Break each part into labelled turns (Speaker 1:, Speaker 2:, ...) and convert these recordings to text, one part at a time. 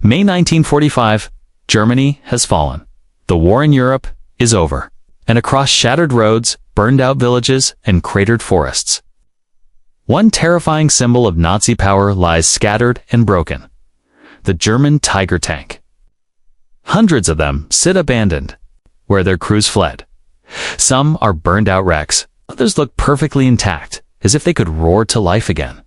Speaker 1: May 1945, Germany has fallen. The war in Europe is over. And across shattered roads, burned-out villages, and cratered forests, one terrifying symbol of Nazi power lies scattered and broken: the German Tiger tank. Hundreds of them sit abandoned, where their crews fled. Some are burned-out wrecks, others look perfectly intact, as if they could roar to life again.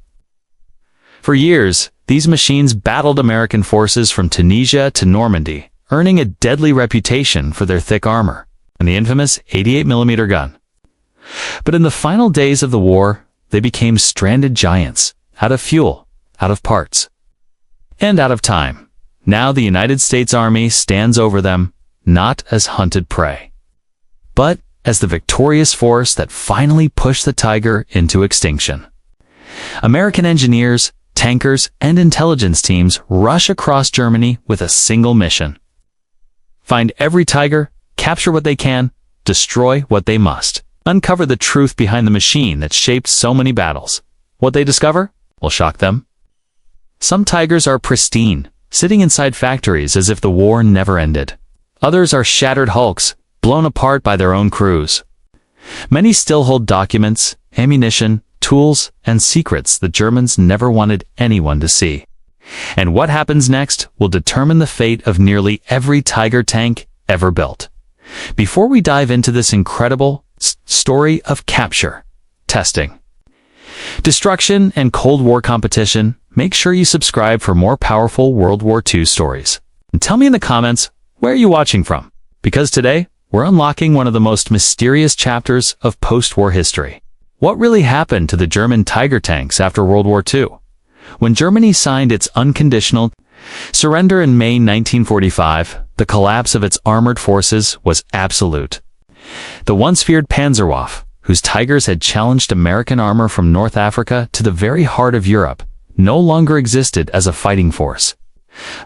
Speaker 1: For years, these machines battled American forces from Tunisia to Normandy, earning a deadly reputation for their thick armor and the infamous 88mm gun. But in the final days of the war, they became stranded giants, out of fuel, out of parts, and out of time. Now the United States Army stands over them, not as hunted prey, but as the victorious force that finally pushed the Tiger into extinction. American engineers, tankers, and intelligence teams rush across Germany with a single mission: find every Tiger, capture what they can, destroy what they must. Uncover the truth behind the machine that shaped so many battles. What they discover will shock them. Some Tigers are pristine, sitting inside factories as if the war never ended. Others are shattered hulks, blown apart by their own crews. Many still hold documents, ammunition, tools, and secrets the Germans never wanted anyone to see. And what happens next will determine the fate of nearly every Tiger tank ever built. Before we dive into this incredible story of capture, testing, destruction, and Cold War competition, make sure you subscribe for more powerful World War II stories. And tell me in the comments, where are you watching from? Because today, we're unlocking one of the most mysterious chapters of post-war history. What really happened to the German Tiger tanks after World War II? When Germany signed its unconditional surrender in May 1945, the collapse of its armored forces was absolute. The once feared Panzerwaffe, whose Tigers had challenged American armor from North Africa to the very heart of Europe, no longer existed as a fighting force.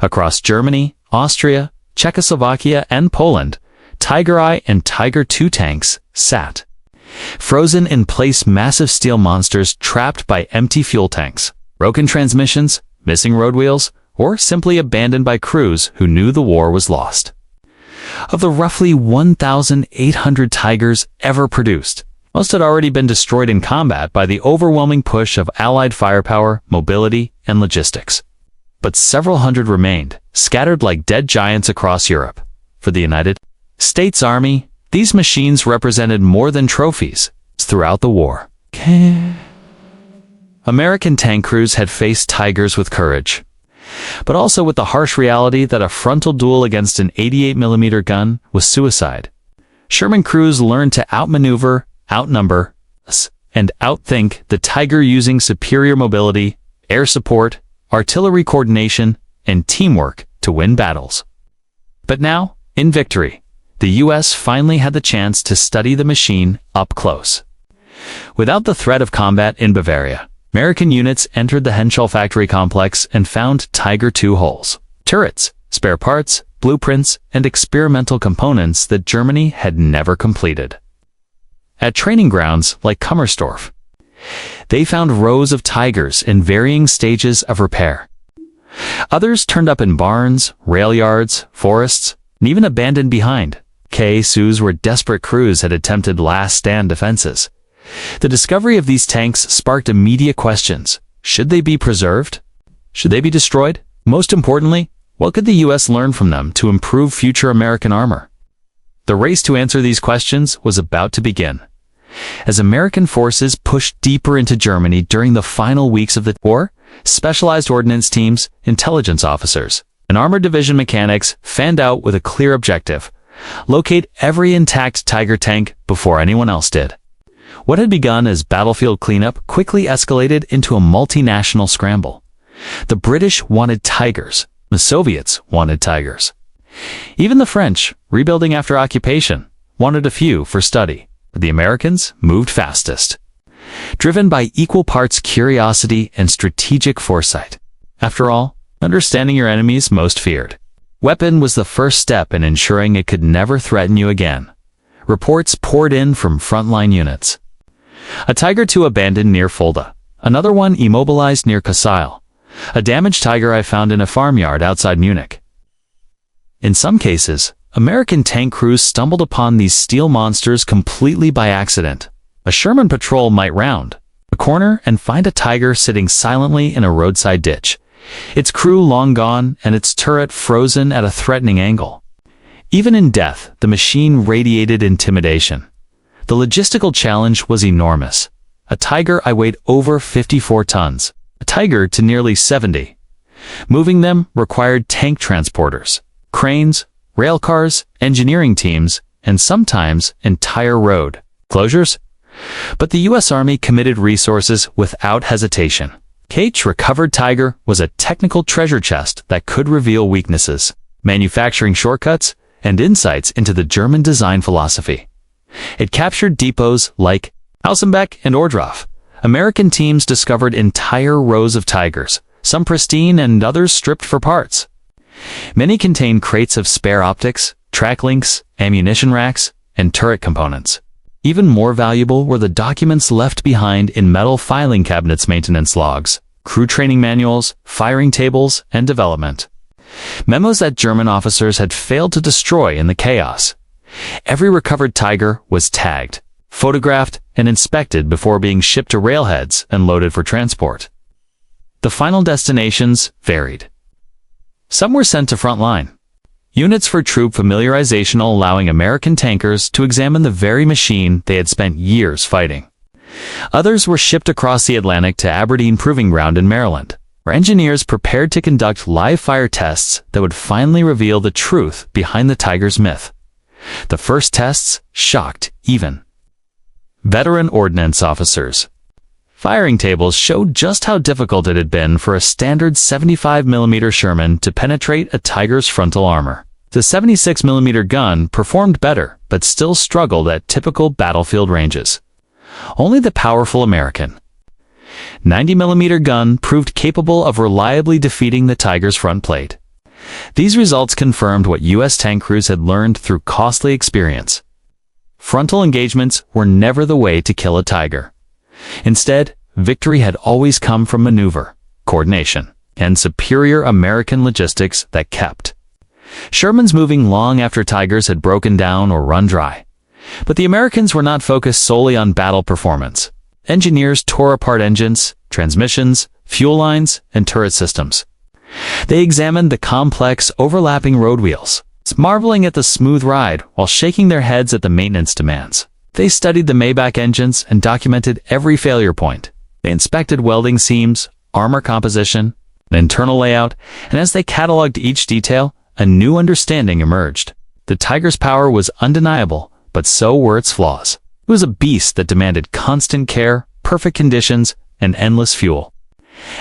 Speaker 1: Across Germany, Austria, Czechoslovakia, and Poland, Tiger I and Tiger II tanks sat, frozen in place, massive steel monsters trapped by empty fuel tanks, broken transmissions, missing road wheels, or simply abandoned by crews who knew the war was lost. Of the roughly 1,800 Tigers ever produced, most had already been destroyed in combat by the overwhelming push of Allied firepower, mobility, and logistics. But several hundred remained, scattered like dead giants across Europe. For the United States Army, these machines represented more than trophies throughout the war. American tank crews had faced Tigers with courage, but also with the harsh reality that a frontal duel against an 88mm gun was suicide. Sherman crews learned to outmaneuver, outnumber, and outthink the Tiger using superior mobility, air support, artillery coordination, and teamwork to win battles. But now, in victory, the U.S. finally had the chance to study the machine up close. Without the threat of combat in Bavaria, American units entered the Henschel factory complex and found Tiger II hulls, turrets, spare parts, blueprints, and experimental components that Germany had never completed. At training grounds like Kummersdorf, they found rows of Tigers in varying stages of repair. Others turned up in barns, rail yards, forests, and even abandoned behind caves where desperate crews had attempted last-stand defenses. The discovery of these tanks sparked immediate questions. Should they be preserved? Should they be destroyed? Most importantly, what could the U.S. learn from them to improve future American armor? The race to answer these questions was about to begin. As American forces pushed deeper into Germany during the final weeks of the war, specialized ordnance teams, intelligence officers, and armored division mechanics fanned out with a clear objective: locate every intact Tiger tank before anyone else did. What had begun as battlefield cleanup quickly escalated into a multinational scramble. The British wanted Tigers. The Soviets wanted Tigers. Even the French, rebuilding after occupation, wanted a few for study. But the Americans moved fastest, driven by equal parts curiosity and strategic foresight. After all, understanding your enemy's most feared weapon was the first step in ensuring it could never threaten you again. Reports poured in from frontline units. A Tiger II abandoned near Fulda, another one immobilized near Kassel. A damaged tiger I found in a farmyard outside Munich. In some cases, American tank crews stumbled upon these steel monsters completely by accident. A Sherman patrol might round a corner and find a tiger sitting silently in a roadside ditch, its crew long gone and its turret frozen at a threatening angle. Even in death, the machine radiated intimidation. The logistical challenge was enormous. A tiger I weighed over 54 tons, a tiger to nearly 70. Moving them required tank transporters, cranes, rail cars, engineering teams, and sometimes entire road closures. But the U.S. Army committed resources without hesitation. Kate's recovered tiger was a technical treasure chest that could reveal weaknesses, manufacturing shortcuts, and insights into the German design philosophy. It captured depots like Ausenbeck and Ohrdruf. American teams discovered entire rows of tigers, some pristine and others stripped for parts. Many contained crates of spare optics, track links, ammunition racks, and turret components. Even more valuable were the documents left behind in metal filing cabinets, maintenance logs, crew training manuals, firing tables, and development memos that German officers had failed to destroy in the chaos. Every recovered tiger was tagged, photographed, and inspected before being shipped to railheads and loaded for transport. The final destinations varied. Some were sent to frontline units for troop familiarization, allowing American tankers to examine the very machine they had spent years fighting. Others were shipped across the Atlantic to Aberdeen Proving Ground in Maryland, where engineers prepared to conduct live fire tests that would finally reveal the truth behind the tiger's myth. The first tests shocked even veteran ordnance officers. Firing tables showed just how difficult it had been for a standard 75mm Sherman to penetrate a tiger's frontal armor. The 76mm gun performed better, but still struggled at typical battlefield ranges. Only the powerful American 90mm gun proved capable of reliably defeating the tiger's front plate. These results confirmed what U.S. tank crews had learned through costly experience. Frontal engagements were never the way to kill a tiger. Instead, victory had always come from maneuver, coordination, and superior American logistics that kept Shermans moving long after tigers had broken down or run dry. But the Americans were not focused solely on battle performance. Engineers tore apart engines, transmissions, fuel lines, and turret systems. They examined the complex, overlapping road wheels, marveling at the smooth ride while shaking their heads at the maintenance demands. They studied the Maybach engines and documented every failure point. They inspected welding seams, armor composition, and internal layout, and as they cataloged each detail, a new understanding emerged. The Tiger's power was undeniable, but so were its flaws. It was a beast that demanded constant care, perfect conditions, and endless fuel.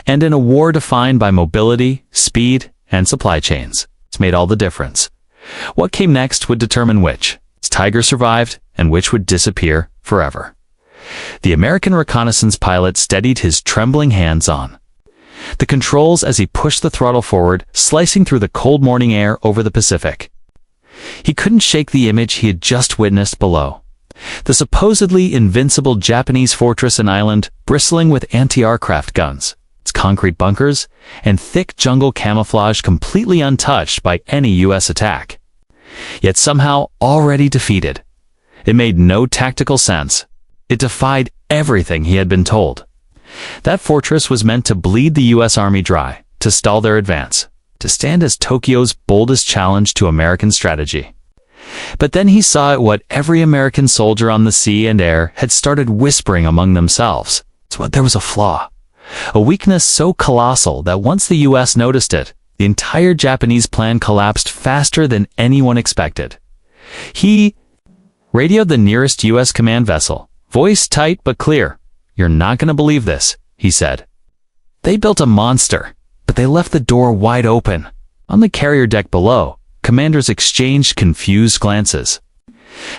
Speaker 1: And in a war defined by mobility, speed, and supply chains, it made all the difference. What came next would determine which tiger survived and which would disappear forever. The American reconnaissance pilot steadied his trembling hands on the controls as he pushed the throttle forward, slicing through the cold morning air over the Pacific. He couldn't shake the image he had just witnessed below. The supposedly invincible Japanese fortress and island, bristling with anti-aircraft guns, its concrete bunkers, and thick jungle camouflage completely untouched by any U.S. attack. Yet somehow already defeated. It made no tactical sense. It defied everything he had been told. That fortress was meant to bleed the U.S. Army dry, to stall their advance, to stand as Tokyo's boldest challenge to American strategy. But then he saw what every American soldier on the sea and air had started whispering among themselves. There was a flaw, a weakness so colossal that once the U.S. noticed it, the entire Japanese plan collapsed faster than anyone expected. He radioed the nearest U.S. command vessel, voice tight but clear. "You're not going to believe this," he said. "They built a monster, but they left the door wide open." On the carrier deck below, commanders exchanged confused glances.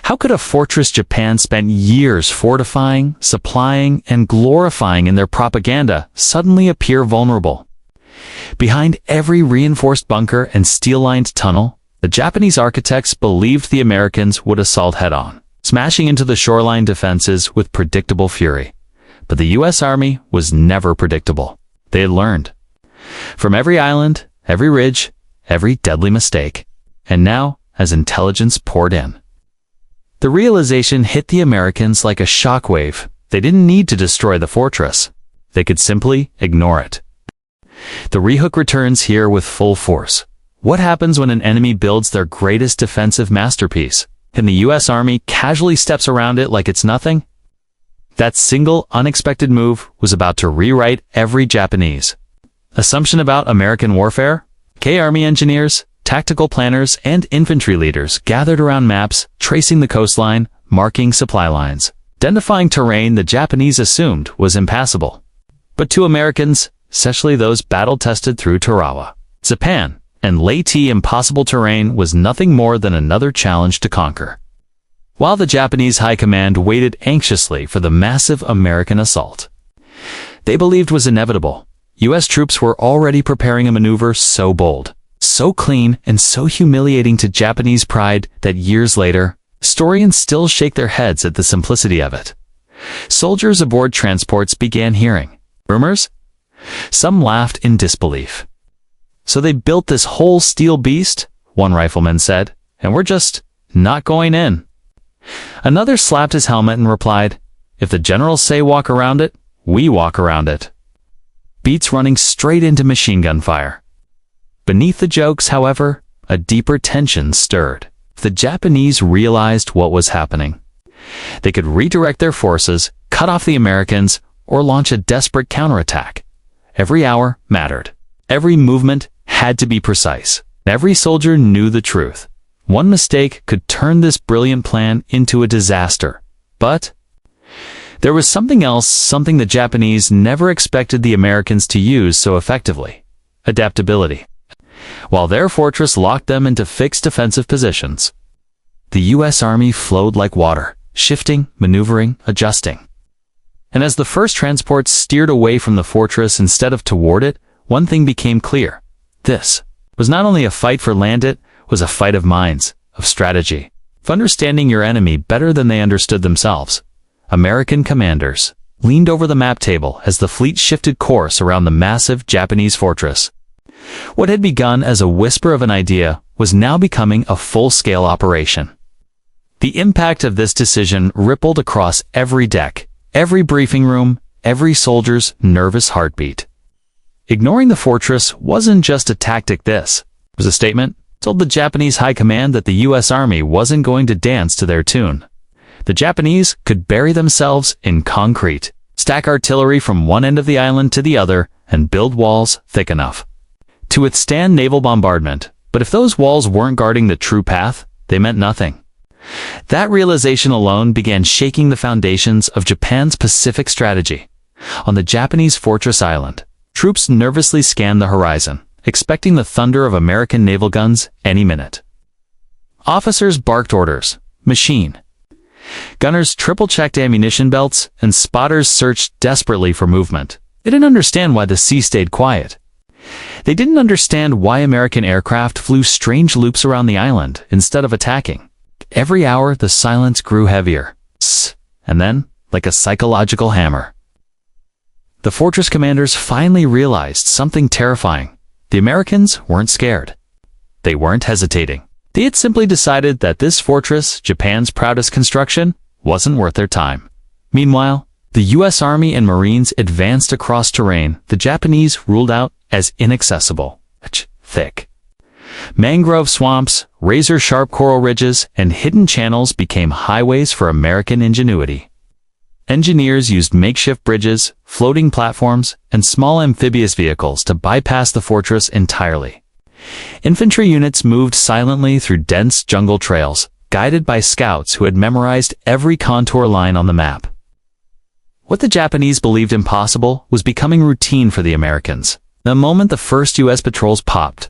Speaker 1: How could a fortress Japan spent years fortifying, supplying, and glorifying in their propaganda suddenly appear vulnerable? Behind every reinforced bunker and steel-lined tunnel, the Japanese architects believed the Americans would assault head-on, smashing into the shoreline defenses with predictable fury. But the U.S. Army was never predictable. They had learned. From every island, every ridge, every deadly mistake. And now, as intelligence poured in, the realization hit the Americans like a shockwave. They didn't need to destroy the fortress. They could simply ignore it. The rehook returns here with full force. What happens when an enemy builds their greatest defensive masterpiece, and the U.S. Army casually steps around it like it's nothing? That single, unexpected move was about to rewrite every Japanese assumption about American warfare. Army engineers, tactical planners, and infantry leaders gathered around maps, tracing the coastline, marking supply lines, identifying terrain the Japanese assumed was impassable. But to Americans, especially those battle-tested through Tarawa, Japan, and Leyte, impossible terrain was nothing more than another challenge to conquer. While the Japanese high command waited anxiously for the massive American assault they believed was inevitable, U.S. troops were already preparing a maneuver so bold, so clean, and so humiliating to Japanese pride that years later, historians still shake their heads at the simplicity of it. Soldiers aboard transports began hearing rumors. Some laughed in disbelief. "So they built this whole steel beast," one rifleman said, "and we're just not going in." Another slapped his helmet and replied, "If the generals say walk around it, we walk around it." Beats running straight into machine gun fire. Beneath the jokes, however, a deeper tension stirred. The Japanese realized what was happening. They could redirect their forces, cut off the Americans, or launch a desperate counterattack. Every hour mattered. Every movement had to be precise. Every soldier knew the truth. One mistake could turn this brilliant plan into a disaster. But there was something else, something the Japanese never expected the Americans to use so effectively: adaptability. While their fortress locked them into fixed defensive positions, the U.S. Army flowed like water, shifting, maneuvering, adjusting. And as the first transports steered away from the fortress instead of toward it, one thing became clear. This was not only a fight for land, it was a fight of minds, of strategy, of understanding your enemy better than they understood themselves. American commanders leaned over the map table as the fleet shifted course around the massive Japanese fortress. What had begun as a whisper of an idea was now becoming a full-scale operation. The impact of this decision rippled across every deck, every briefing room, every soldier's nervous heartbeat. Ignoring the fortress wasn't just a tactic. This was a statement. It told the Japanese high command that the U.S. Army wasn't going to dance to their tune. The Japanese could bury themselves in concrete, stack artillery from one end of the island to the other, and build walls thick enough to withstand naval bombardment. But if those walls weren't guarding the true path, they meant nothing. That realization alone began shaking the foundations of Japan's Pacific strategy. On the Japanese fortress island, troops nervously scanned the horizon, expecting the thunder of American naval guns any minute. Officers barked orders, machine. Gunners triple-checked ammunition belts, and spotters searched desperately for movement. They didn't understand why the sea stayed quiet. They didn't understand why American aircraft flew strange loops around the island instead of attacking. Every hour, the silence grew heavier. And then, like a psychological hammer, the fortress commanders finally realized something terrifying. The Americans weren't scared. They weren't hesitating. They had simply decided that this fortress, Japan's proudest construction, wasn't worth their time. Meanwhile, the U.S. Army and Marines advanced across terrain the Japanese ruled out as inaccessible. Thick mangrove swamps, razor-sharp coral ridges, and hidden channels became highways for American ingenuity. Engineers used makeshift bridges, floating platforms, and small amphibious vehicles to bypass the fortress entirely. Infantry units moved silently through dense jungle trails, guided by scouts who had memorized every contour line on the map. What the Japanese believed impossible was becoming routine for the Americans. The moment the first U.S. patrols popped,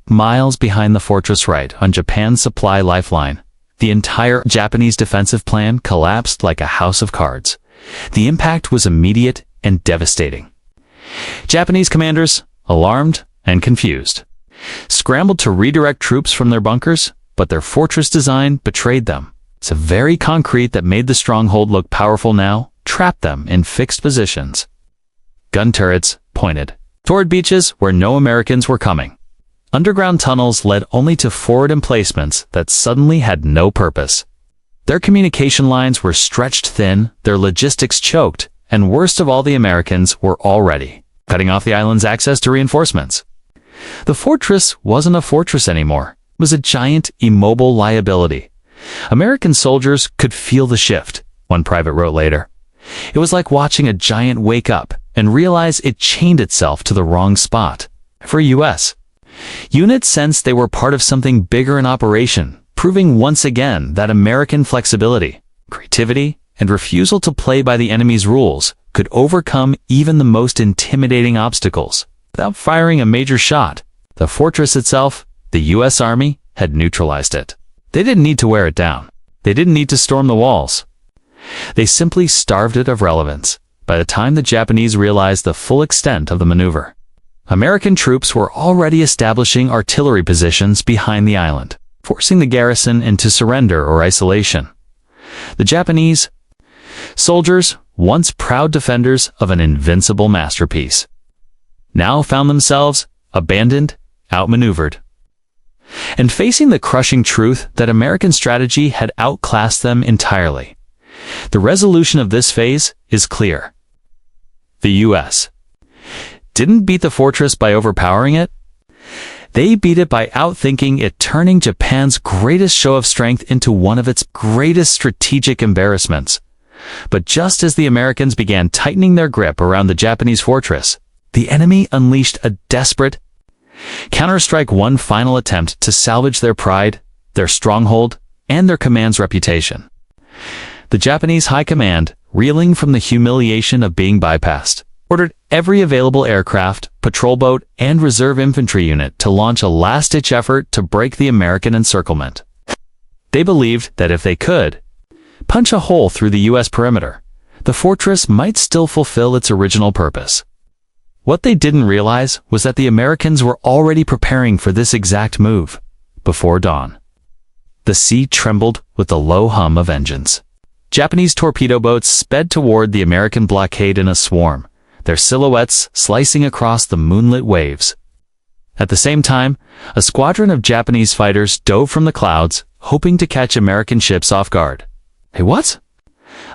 Speaker 1: miles behind the fortress right on Japan's supply lifeline, the entire Japanese defensive plan collapsed like a house of cards. The impact was immediate and devastating. Japanese commanders, alarmed and confused, scrambled to redirect troops from their bunkers, but their fortress design betrayed them. It's a very concrete that made the stronghold look powerful now, trapped them in fixed positions. Gun turrets, pointed, toward beaches where no Americans were coming. Underground tunnels led only to forward emplacements that suddenly had no purpose. Their communication lines were stretched thin, their logistics choked, and worst of all, the Americans were already cutting off the island's access to reinforcements. The fortress wasn't a fortress anymore. It was a giant, immobile liability. American soldiers could feel the shift, one private wrote later. It was like watching a giant wake up and realize it chained itself to the wrong spot. For U.S. units sensed they were part of something bigger in operation, proving once again that American flexibility, creativity, and refusal to play by the enemy's rules could overcome even the most intimidating obstacles. Without firing a major shot, the fortress itself, the U.S. Army, had neutralized it. They didn't need to wear it down. They didn't need to storm the walls. They simply starved it of relevance. By the time the Japanese realized the full extent of the maneuver, American troops were already establishing artillery positions behind the island, forcing the garrison into surrender or isolation. The Japanese soldiers, once proud defenders of an invincible masterpiece, now found themselves abandoned, outmaneuvered, and facing the crushing truth that American strategy had outclassed them entirely. The resolution of this phase is clear. The U.S. didn't beat the fortress by overpowering it. They beat it by outthinking it, turning Japan's greatest show of strength into one of its greatest strategic embarrassments. But just as the Americans began tightening their grip around the Japanese fortress, the enemy unleashed a desperate counterstrike, one final attempt to salvage their pride, their stronghold, and their command's reputation. The Japanese high command, reeling from the humiliation of being bypassed, ordered every available aircraft, patrol boat, and reserve infantry unit to launch a last-ditch effort to break the American encirclement. They believed that if they could punch a hole through the U.S. perimeter, the fortress might still fulfill its original purpose. What they didn't realize was that the Americans were already preparing for this exact move. Before dawn, the sea trembled with the low hum of engines. Japanese torpedo boats sped toward the American blockade in a swarm, their silhouettes slicing across the moonlit waves. At the same time, a squadron of Japanese fighters dove from the clouds, hoping to catch American ships off guard. Hey, what?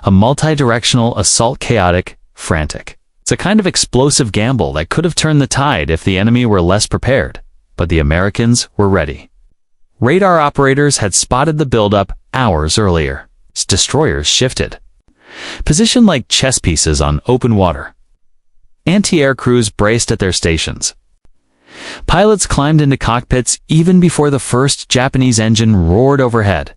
Speaker 1: A multi-directional assault, chaotic, frantic. It's a kind of explosive gamble that could have turned the tide if the enemy were less prepared, but the Americans were ready. Radar operators had spotted the buildup hours earlier. Destroyers shifted, positioned like chess pieces on open water. Anti-air crews braced at their stations. Pilots climbed into cockpits even before the first Japanese engine roared overhead.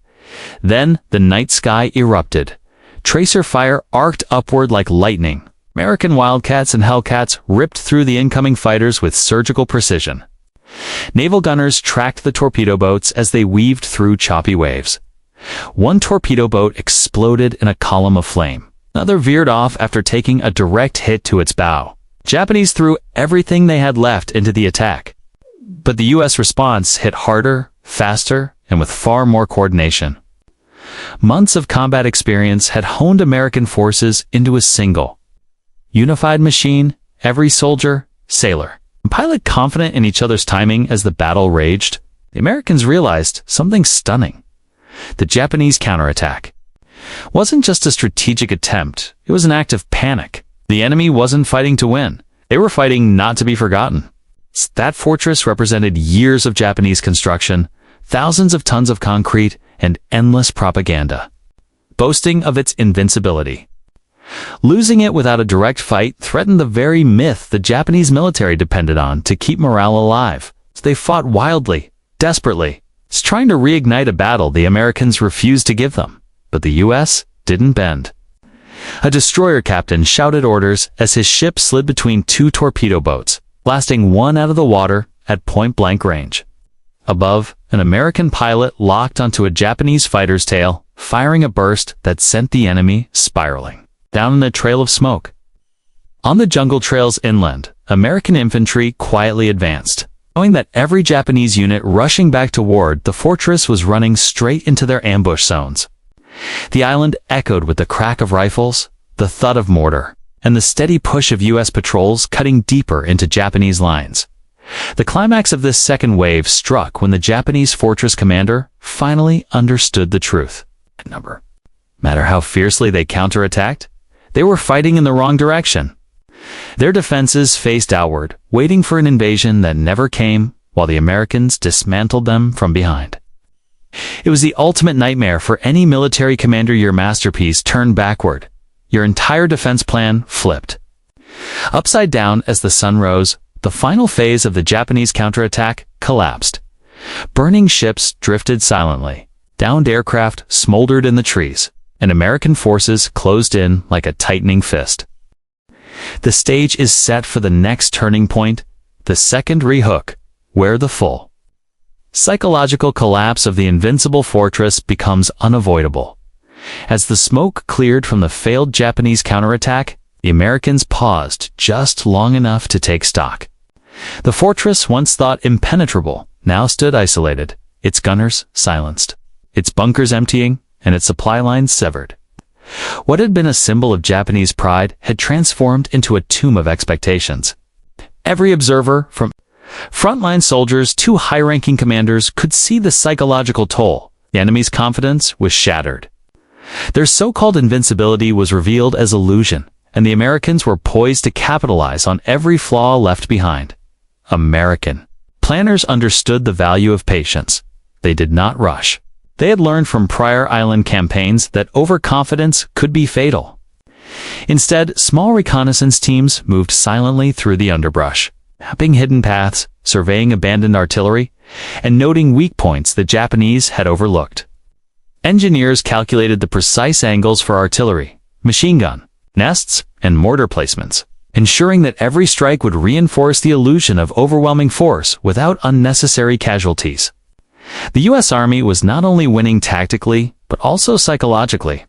Speaker 1: Then the night sky erupted. Tracer fire arced upward like lightning. American Wildcats and Hellcats ripped through the incoming fighters with surgical precision. Naval gunners tracked the torpedo boats as they weaved through choppy waves. One torpedo boat exploded in a column of flame. Another veered off after taking a direct hit to its bow. Japanese threw everything they had left into the attack. But the U.S. response hit harder, faster, and with far more coordination. Months of combat experience had honed American forces into a single, unified machine, every soldier, sailor, and pilot confident in each other's timing as the battle raged. The Americans realized something stunning. The Japanese counterattack wasn't just a strategic attempt, it was an act of panic. The enemy wasn't fighting to win, they were fighting not to be forgotten. That fortress represented years of Japanese construction, thousands of tons of concrete, and endless propaganda, boasting of its invincibility. Losing it without a direct fight threatened the very myth the Japanese military depended on to keep morale alive. So they fought wildly, desperately, trying to reignite a battle the Americans refused to give them. But the U.S. didn't bend. A destroyer captain shouted orders as his ship slid between two torpedo boats, blasting one out of the water at point-blank range. Above, an American pilot locked onto a Japanese fighter's tail, firing a burst that sent the enemy spiraling down in a trail of smoke. On the jungle trails inland, American infantry quietly advanced, knowing that every Japanese unit rushing back toward the fortress was running straight into their ambush zones. The island echoed with the crack of rifles, the thud of mortar, and the steady push of U.S. patrols cutting deeper into Japanese lines. The climax of this second wave struck when the Japanese fortress commander finally understood the truth. No matter how fiercely they counterattacked, they were fighting in the wrong direction. Their defenses faced outward, waiting for an invasion that never came, while the Americans dismantled them from behind. It was the ultimate nightmare for any military commander. Your masterpiece turned backward. Your entire defense plan flipped. Upside down as the sun rose, the final phase of the Japanese counterattack collapsed. Burning ships drifted silently. Downed aircraft smoldered in the trees, and American forces closed in like a tightening fist. The stage is set for the next turning point, the second rehook, where the full psychological collapse of the invincible fortress becomes unavoidable. As the smoke cleared from the failed Japanese counterattack, the Americans paused just long enough to take stock. The fortress, once thought impenetrable, now stood isolated, its gunners silenced, its bunkers emptying, and its supply lines severed. What had been a symbol of Japanese pride had transformed into a tomb of expectations. Every observer, from frontline soldiers to high-ranking commanders, could see the psychological toll. The enemy's confidence was shattered. Their so-called invincibility was revealed as illusion, and the Americans were poised to capitalize on every flaw left behind. American planners understood the value of patience. They did not rush. They had learned from prior island campaigns that overconfidence could be fatal. Instead, small reconnaissance teams moved silently through the underbrush, mapping hidden paths, surveying abandoned artillery, and noting weak points the Japanese had overlooked. Engineers calculated the precise angles for artillery, machine gun, nests, and mortar placements, ensuring that every strike would reinforce the illusion of overwhelming force without unnecessary casualties. The U.S. Army was not only winning tactically, but also psychologically,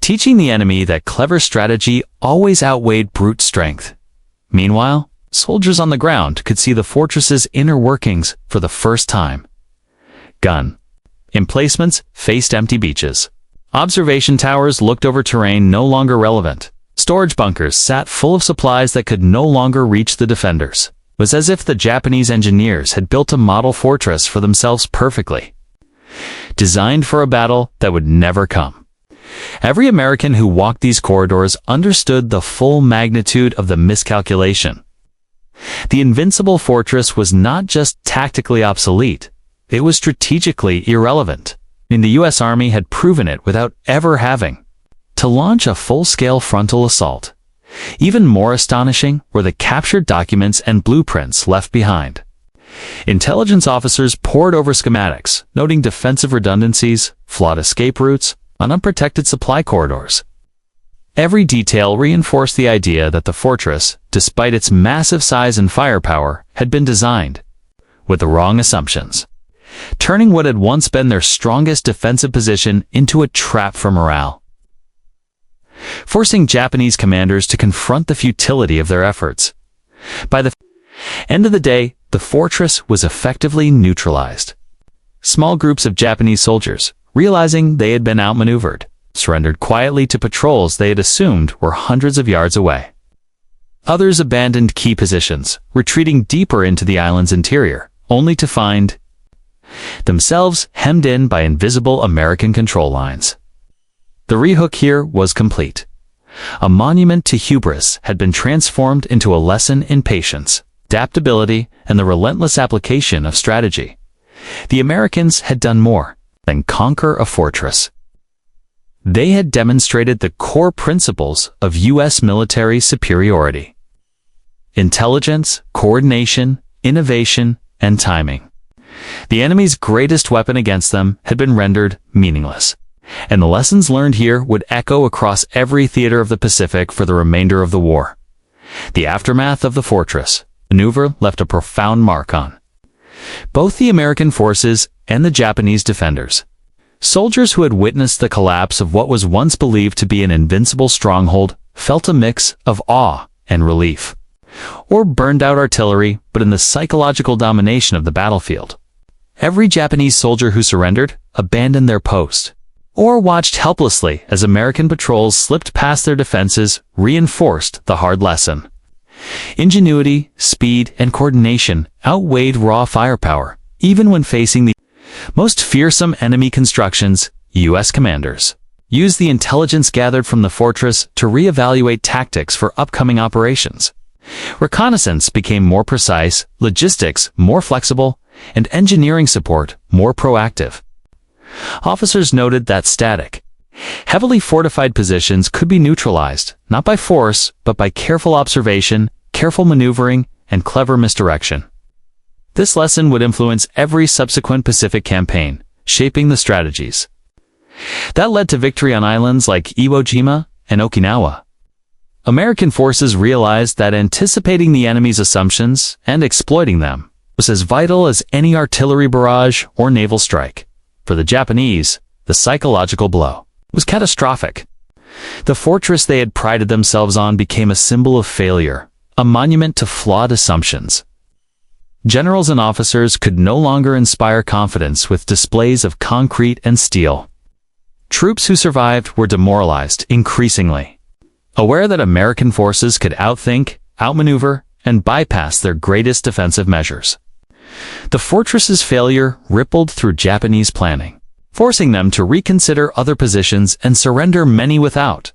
Speaker 1: teaching the enemy that clever strategy always outweighed brute strength. Meanwhile, soldiers on the ground could see the fortress's inner workings for the first time. Gun emplacements faced empty beaches. Observation towers looked over terrain no longer relevant. Storage bunkers sat full of supplies that could no longer reach the defenders. It was as if the Japanese engineers had built a model fortress for themselves perfectly, designed for a battle that would never come. Every American who walked these corridors understood the full magnitude of the miscalculation. The invincible fortress was not just tactically obsolete, it was strategically irrelevant. The U.S. Army had proven it without ever having to launch a full-scale frontal assault. Even more astonishing were the captured documents and blueprints left behind. Intelligence officers pored over schematics, noting defensive redundancies, flawed escape routes, and unprotected supply corridors. Every detail reinforced the idea that the fortress, despite its massive size and firepower, had been designed with the wrong assumptions, turning what had once been their strongest defensive position into a trap for morale, forcing Japanese commanders to confront the futility of their efforts. By the end of the day, the fortress was effectively neutralized. Small groups of Japanese soldiers, realizing they had been outmaneuvered, surrendered quietly to patrols they had assumed were hundreds of yards away. Others abandoned key positions, retreating deeper into the island's interior, only to find themselves hemmed in by invisible American control lines. The rehook here was complete. A monument to hubris had been transformed into a lesson in patience, adaptability, and the relentless application of strategy. The Americans had done more than conquer a fortress. They had demonstrated the core principles of U.S. military superiority: intelligence, coordination, innovation, and timing. The enemy's greatest weapon against them had been rendered meaningless, and the lessons learned here would echo across every theater of the Pacific for the remainder of the war. The aftermath of the fortress maneuver left a profound mark on both the American forces and the Japanese defenders. Soldiers who had witnessed the collapse of what was once believed to be an invincible stronghold felt a mix of awe and relief, or burned out artillery, but in the psychological domination of the battlefield. Every Japanese soldier who surrendered abandoned their post, or watched helplessly as American patrols slipped past their defenses, reinforced the hard lesson. Ingenuity, speed, and coordination outweighed raw firepower, even when facing the most fearsome enemy constructions. U.S. commanders used the intelligence gathered from the fortress to reevaluate tactics for upcoming operations. Reconnaissance became more precise, logistics more flexible, and engineering support more proactive. Officers noted that static, heavily fortified positions could be neutralized, not by force, but by careful observation, careful maneuvering, and clever misdirection. This lesson would influence every subsequent Pacific campaign, shaping the strategies that led to victory on islands like Iwo Jima and Okinawa. American forces realized that anticipating the enemy's assumptions and exploiting them was as vital as any artillery barrage or naval strike. For the Japanese, the psychological blow was catastrophic. The fortress they had prided themselves on became a symbol of failure, a monument to flawed assumptions. Generals and officers could no longer inspire confidence with displays of concrete and steel. Troops who survived were demoralized increasingly, aware that American forces could outthink, outmaneuver, and bypass their greatest defensive measures. The fortress's failure rippled through Japanese planning, forcing them to reconsider other positions and surrender many without.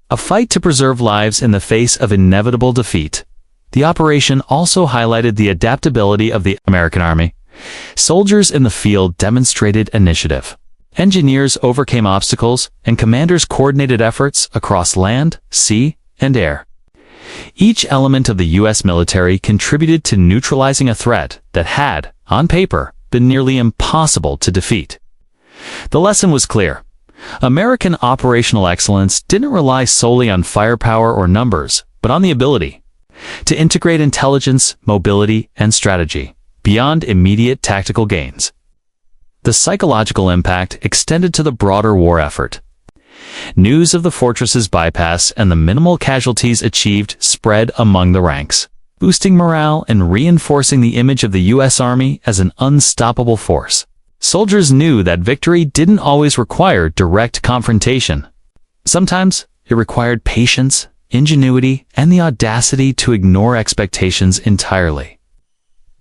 Speaker 1: A fight to preserve lives in the face of inevitable defeat. The operation also highlighted the adaptability of the American Army. Soldiers in the field demonstrated initiative. Engineers overcame obstacles, and commanders coordinated efforts across land, sea, and air. Each element of the U.S. military contributed to neutralizing a threat that had, on paper, been nearly impossible to defeat. The lesson was clear. American operational excellence didn't rely solely on firepower or numbers, but on the ability to integrate intelligence, mobility, and strategy beyond immediate tactical gains. The psychological impact extended to the broader war effort. News of the fortress's bypass and the minimal casualties achieved spread among the ranks, boosting morale and reinforcing the image of the U.S. Army as an unstoppable force. Soldiers knew that victory didn't always require direct confrontation. Sometimes it required patience, ingenuity, and the audacity to ignore expectations entirely.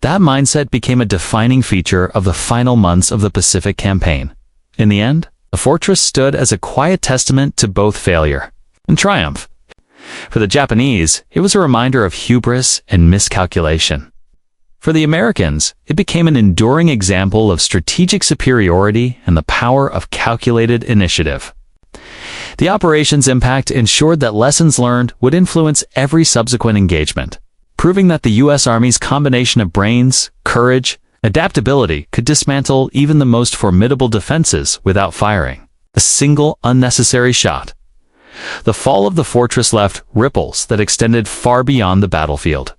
Speaker 1: That mindset became a defining feature of the final months of the Pacific Campaign. In the end, the fortress stood as a quiet testament to both failure and triumph. For the Japanese, it was a reminder of hubris and miscalculation. For the Americans, it became an enduring example of strategic superiority and the power of calculated initiative. The operation's impact ensured that lessons learned would influence every subsequent engagement, proving that the U.S. Army's combination of brains, courage, adaptability could dismantle even the most formidable defenses without firing a single unnecessary shot. The fall of the fortress left ripples that extended far beyond the battlefield.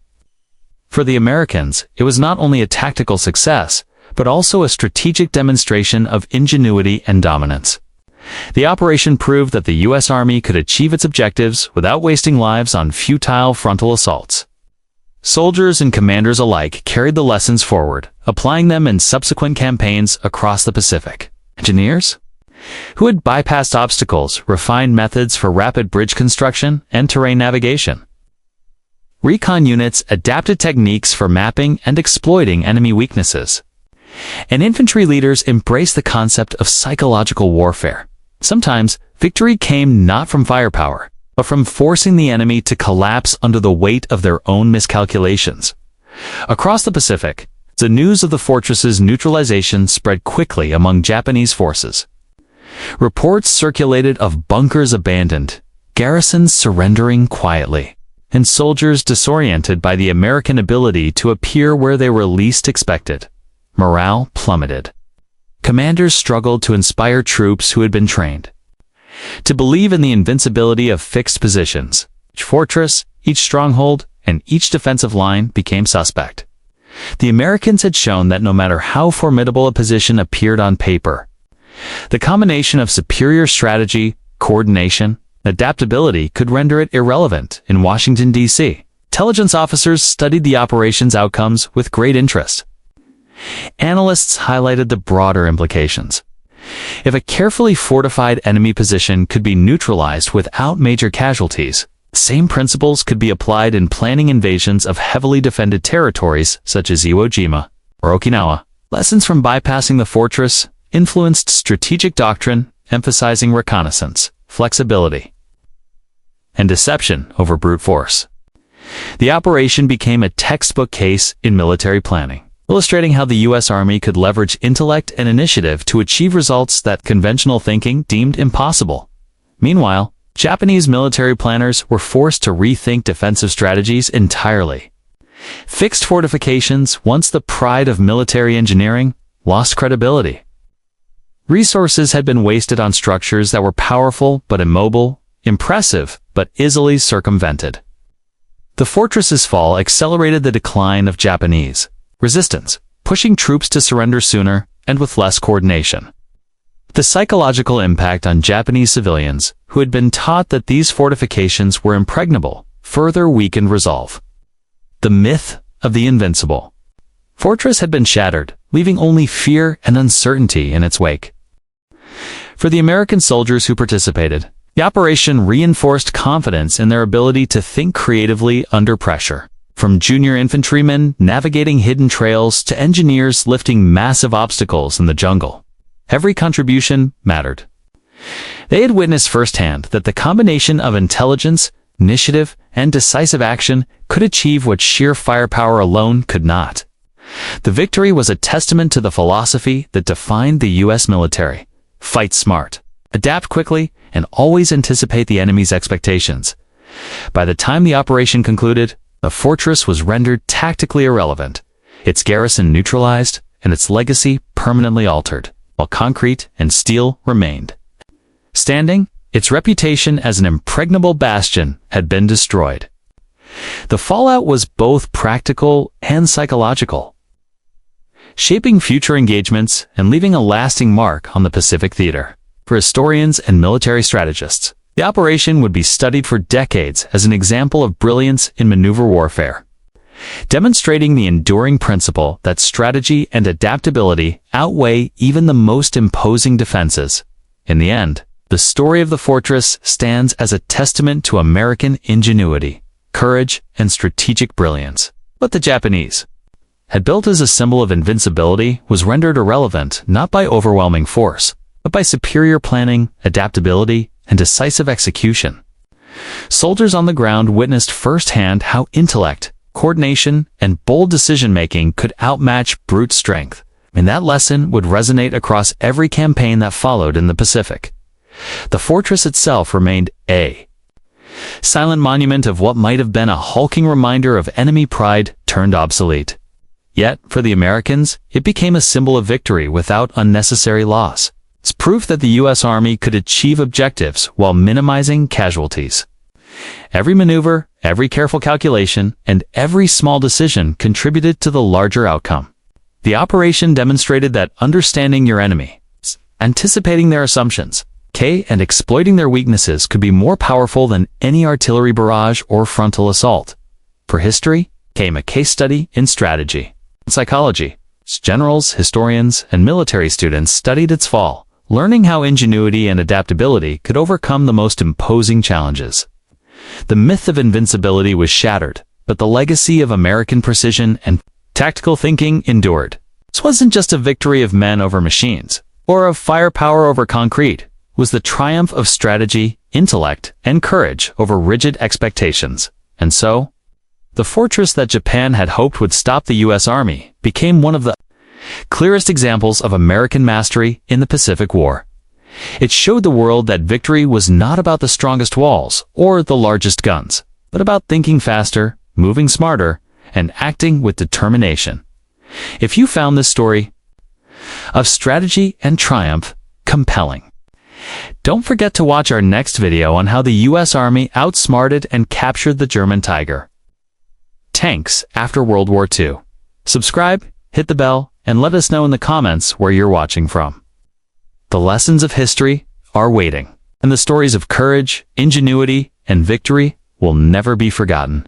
Speaker 1: For the Americans, it was not only a tactical success, but also a strategic demonstration of ingenuity and dominance. The operation proved that the U.S. Army could achieve its objectives without wasting lives on futile frontal assaults. Soldiers and commanders alike carried the lessons forward, applying them in subsequent campaigns across the Pacific. Engineers, who had bypassed obstacles, refined methods for rapid bridge construction and terrain navigation. Recon units adapted techniques for mapping and exploiting enemy weaknesses. And infantry leaders embraced the concept of psychological warfare. Sometimes, victory came not from firepower, but from forcing the enemy to collapse under the weight of their own miscalculations. Across the Pacific, the news of the fortress's neutralization spread quickly among Japanese forces. Reports circulated of bunkers abandoned, garrisons surrendering quietly, and soldiers disoriented by the American ability to appear where they were least expected. Morale plummeted. Commanders struggled to inspire troops who had been trained to believe in the invincibility of fixed positions. Each fortress, each stronghold, and each defensive line became suspect. The Americans had shown that no matter how formidable a position appeared on paper, the combination of superior strategy, coordination, and adaptability could render it irrelevant in Washington, D.C. Intelligence officers studied the operation's outcomes with great interest. Analysts highlighted the broader implications. If a carefully fortified enemy position could be neutralized without major casualties, the same principles could be applied in planning invasions of heavily defended territories such as Iwo Jima or Okinawa. Lessons from bypassing the fortress influenced strategic doctrine, emphasizing reconnaissance, flexibility, and deception over brute force. The operation became a textbook case in military planning, illustrating how the U.S. Army could leverage intellect and initiative to achieve results that conventional thinking deemed impossible. Meanwhile, Japanese military planners were forced to rethink defensive strategies entirely. Fixed fortifications, once the pride of military engineering, lost credibility. Resources had been wasted on structures that were powerful but immobile, impressive but easily circumvented. The fortress's fall accelerated the decline of Japanese resistance, pushing troops to surrender sooner and with less coordination. The psychological impact on Japanese civilians, who had been taught that these fortifications were impregnable, further weakened resolve. The myth of the invincible fortress had been shattered, leaving only fear and uncertainty in its wake. For the American soldiers who participated, the operation reinforced confidence in their ability to think creatively under pressure. From junior infantrymen navigating hidden trails to engineers lifting massive obstacles in the jungle, every contribution mattered. They had witnessed firsthand that the combination of intelligence, initiative, and decisive action could achieve what sheer firepower alone could not. The victory was a testament to the philosophy that defined the U.S. military: fight smart, adapt quickly, and always anticipate the enemy's expectations. By the time the operation concluded, the fortress was rendered tactically irrelevant, its garrison neutralized, and its legacy permanently altered, while concrete and steel remained standing. Its reputation as an impregnable bastion had been destroyed. The fallout was both practical and psychological, shaping future engagements and leaving a lasting mark on the Pacific theater. For historians and military strategists, the operation would be studied for decades as an example of brilliance in maneuver warfare, demonstrating the enduring principle that strategy and adaptability outweigh even the most imposing defenses. In the end, the story of the fortress stands as a testament to American ingenuity, courage, and strategic brilliance. What the Japanese had built as a symbol of invincibility was rendered irrelevant not by overwhelming force, but by superior planning, adaptability, and decisive execution. Soldiers on the ground witnessed firsthand how intellect, coordination, and bold decision-making could outmatch brute strength, and that lesson would resonate across every campaign that followed in the Pacific. The fortress itself remained a silent monument of what might have been a hulking reminder of enemy pride turned obsolete. Yet, for the Americans, it became a symbol of victory without unnecessary loss. It's proof that the U.S. Army could achieve objectives while minimizing casualties. Every maneuver, every careful calculation, and every small decision contributed to the larger outcome. The operation demonstrated that understanding your enemy, anticipating their assumptions, and exploiting their weaknesses could be more powerful than any artillery barrage or frontal assault. For history, came a case study in strategy. In psychology, generals, historians, and military students studied its fall, learning how ingenuity and adaptability could overcome the most imposing challenges. The myth of invincibility was shattered, but the legacy of American precision and tactical thinking endured. This wasn't just a victory of men over machines, or of firepower over concrete. It was the triumph of strategy, intellect, and courage over rigid expectations. And so, the fortress that Japan had hoped would stop the U.S. Army became one of the clearest examples of American mastery in the Pacific War. It showed the world that victory was not about the strongest walls or the largest guns, but about thinking faster, moving smarter, and acting with determination. If you found this story of strategy and triumph compelling, don't forget to watch our next video on how the U.S. Army outsmarted and captured the German Tiger tanks after World War II. Subscribe, hit the bell, and let us know in the comments where you're watching from. The lessons of history are waiting, and the stories of courage, ingenuity, and victory will never be forgotten.